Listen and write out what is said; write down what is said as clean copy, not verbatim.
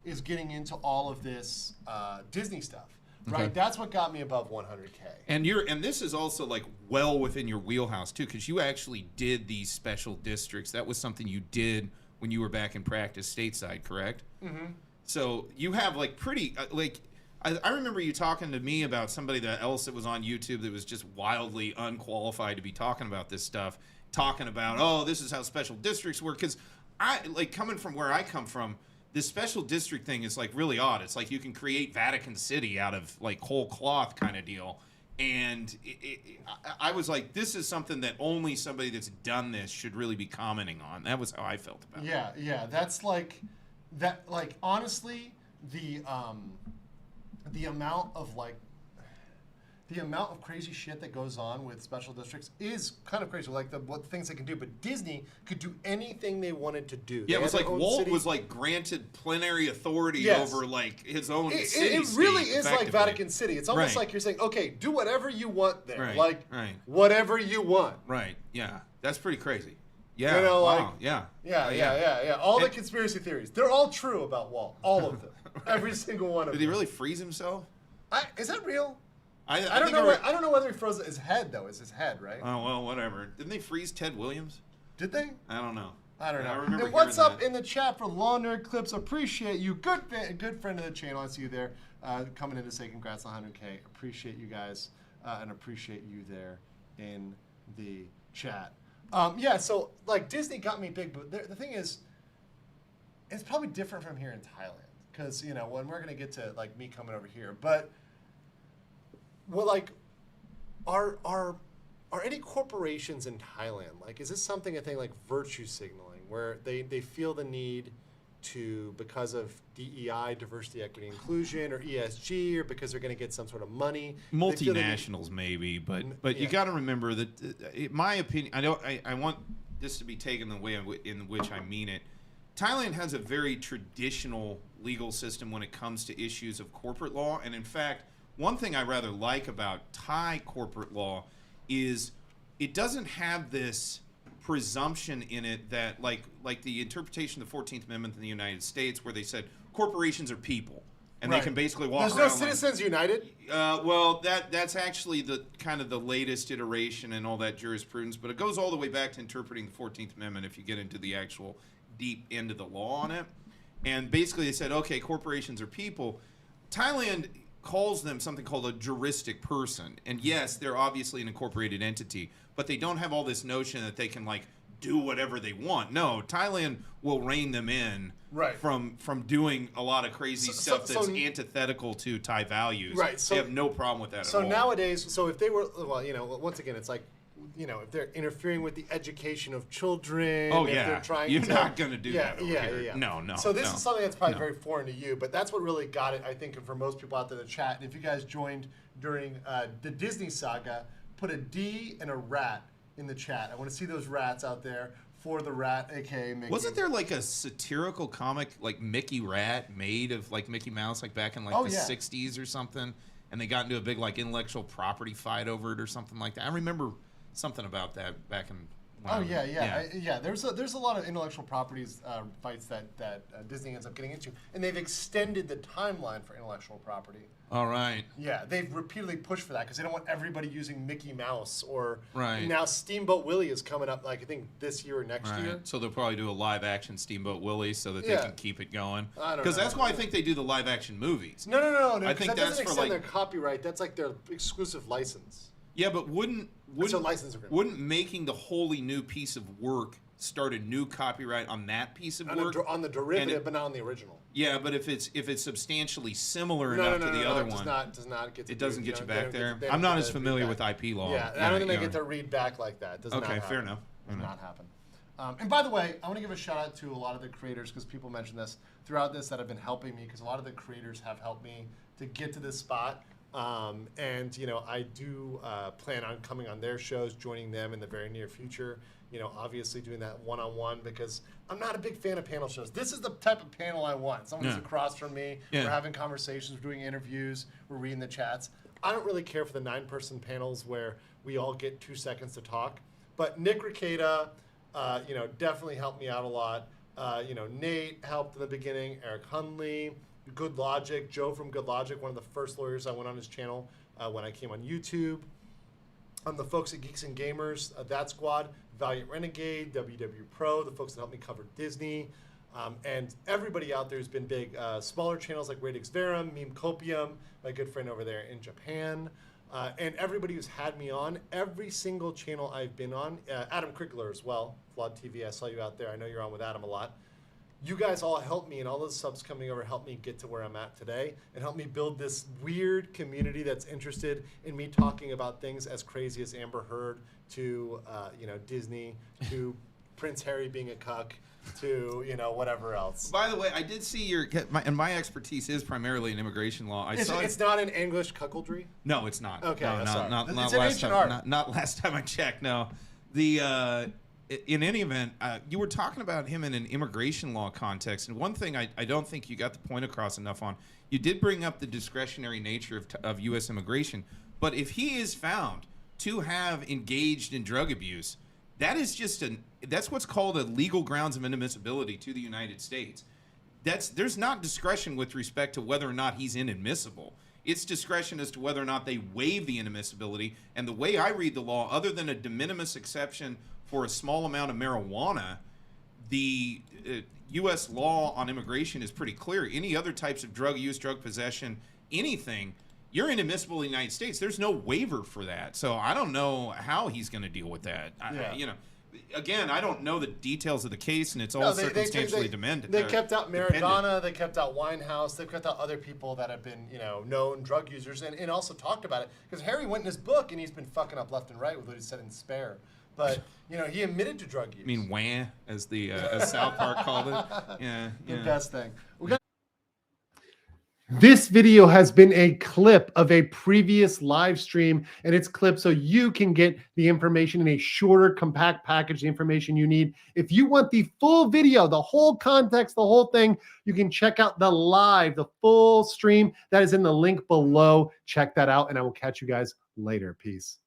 is getting into all of this Disney stuff. Right, Okay. that's what got me above 100K. And this is also like well within your wheelhouse too, because you actually did these special districts. That was something you did when you were back in practice stateside, correct? Mm-hmm. So you have like pretty I remember you talking to me about somebody else that was on YouTube that was just wildly unqualified to be talking about this stuff, talking about, oh, this is how special districts work. Because I like coming from where I come from. This special district thing is like really odd. It's like you can create Vatican City out of like whole cloth kind of deal. And I was like, this is something that only somebody that's done this should really be commenting on. That was how I felt about it. Yeah. That's like that. Like honestly, the amount of crazy shit that goes on with special districts is kind of crazy. Like what things they can do, but Disney could do anything they wanted to do. Yeah, it was like Walt was like granted plenary authority over like his own city. It really is like Vatican City. It's almost like you're saying, okay, do whatever you want there, whatever you want. Right. Yeah, that's pretty crazy. Yeah. You know, wow. Yeah. All the conspiracy theories—they're all true about Walt. All of them. Every single one of them. Did he really freeze himself? Is that real? I don't know. I don't know whether he froze his head though. It's his head, right? Oh well, whatever. Didn't they freeze Ted Williams? Did they? I don't know. I don't know. I remember and what's up that. in the chat for Law Nerd Clips? Appreciate you. Good friend of the channel. I see you there coming in to say congrats on 100K. Appreciate you guys and appreciate you there in the chat. Yeah, so like Disney got me big, but the thing is, it's probably different from here in Thailand because when we're gonna get to like me coming over here, but well, like are any corporations in Thailand, like, is this something, I think, like virtue signaling, where they feel the need to, because of DEI, diversity, equity, inclusion, or ESG, or because they're going to get some sort of money? Multinationals, maybe, but you got to remember that, in my opinion, I want this to be taken the way in which I mean it. Thailand has a very traditional legal system when it comes to issues of corporate law, and in fact, one thing I rather like about Thai corporate law is it doesn't have this presumption in it that like the interpretation of the 14th Amendment in the United States, where they said corporations are people and they can basically walk around. There's no Citizens United? Well, that's actually the kind of the latest iteration and all that jurisprudence, but it goes all the way back to interpreting the 14th Amendment if you get into the actual deep end of the law on it. And basically they said, okay, corporations are people. Thailand calls them something called a juristic person. And yes, they're obviously an incorporated entity, but they don't have all this notion that they can like do whatever they want. No, Thailand will rein them in from doing a lot of crazy stuff that's antithetical to Thai values. Right. So they have no problem with that at all. So nowadays, if they were, well, once again, it's like, if they're interfering with the education of children. Oh, if yeah. they're trying You're not going to do that over here. Yeah. No. So this is something that's probably very foreign to you, but that's what really got it, I think, and for most people out there in the chat. And if you guys joined during the Disney saga, put a D and a rat in the chat. I want to see those rats out there for the rat, a.k.a. Mickey. Wasn't there like a satirical comic like Mickey Rat made of like Mickey Mouse like back in like the 60s or something? And they got into a big like intellectual property fight over it or something like that. I remember something about that back in. There's a lot of intellectual properties fights that Disney ends up getting into, and they've extended the timeline for intellectual property. All right. Yeah, they've repeatedly pushed for that because they don't want everybody using Mickey Mouse or right. Now Steamboat Willie is coming up, like I think this year or next year. So they'll probably do a live action Steamboat Willie so that they can keep it going. I don't know. Because that's why I think they do the live action movies. No. I think that that's doesn't for extend their copyright. That's like their exclusive license. Yeah, but wouldn't making the wholly new piece of work start a new copyright on that piece of work? On the derivative, but not on the original. Yeah, but if it's substantially similar enough to the other one, does not get to it doesn't get you back there. I'm not as familiar with IP law. Yeah, I don't think they get to read back like that. Does not happen. Fair enough. Does not happen. And by the way, I want to give a shout out to a lot of the creators because people mentioned this throughout this that have been helping me because a lot of the creators have helped me to get to this spot. And I do plan on coming on their shows, joining them in the very near future. Obviously doing that one-on-one because I'm not a big fan of panel shows. This is the type of panel I want. Someone who's across from me. Yeah. We're having conversations, we're doing interviews, we're reading the chats. I don't really care for the 9-person panels where we all get 2 seconds to talk. But Nick Rekieta, definitely helped me out a lot. Nate helped in the beginning, Eric Hunley, Good Logic, Joe from Good Logic, one of the first lawyers I went on his channel when I came on YouTube. The folks at Geeks and Gamers, that squad, Valiant Renegade, WW Pro, the folks that helped me cover Disney, and everybody out there has been big. Smaller channels like Radix Verum, Meme Copium, my good friend over there in Japan, and everybody who's had me on, every single channel I've been on, Adam Krigler as well, Flawed TV, I saw you out there. I know you're on with Adam a lot. You guys all helped me, and all those subs coming over helped me get to where I'm at today and helped me build this weird community that's interested in me talking about things as crazy as Amber Heard to, Disney, to Prince Harry being a cuck, to, whatever else. By the way, I did see my expertise is primarily in immigration law. It's not an English cuckoldry? No, it's not. Okay, no, sorry. not It's last an time. art. Not last time I checked. No, in any event, you were talking about him in an immigration law context, and one thing I don't think you got the point across enough on. You did bring up the discretionary nature of U.S. immigration, but if he is found to have engaged in drug abuse, that is that's what's called a legal grounds of inadmissibility to the United States. There's not discretion with respect to whether or not he's inadmissible. It's discretion as to whether or not they waive the inadmissibility. And the way I read the law, other than a de minimis exception for a small amount of marijuana, the U.S. law on immigration is pretty clear. Any other types of drug use, drug possession, anything, you're inadmissible in the United States. There's no waiver for that. So I don't know how he's going to deal with that. Again, I don't know the details of the case, and it's all circumstantially dependent. They kept out Maradona, they kept out Winehouse, they kept out other people that have been, known drug users, and also talked about it. Because Harry went in his book, and he's been fucking up left and right with what he said in Spare. But, he admitted to drug use. I mean, wah, as as South Park called it. Yeah. The best thing. This video has been a clip of a previous live stream, and it's clipped so you can get the information in a shorter, compact package, the information you need. If you want the full video, the whole context, the whole thing, you can check out the full stream. That is in the link below. Check that out, and I will catch you guys later. Peace.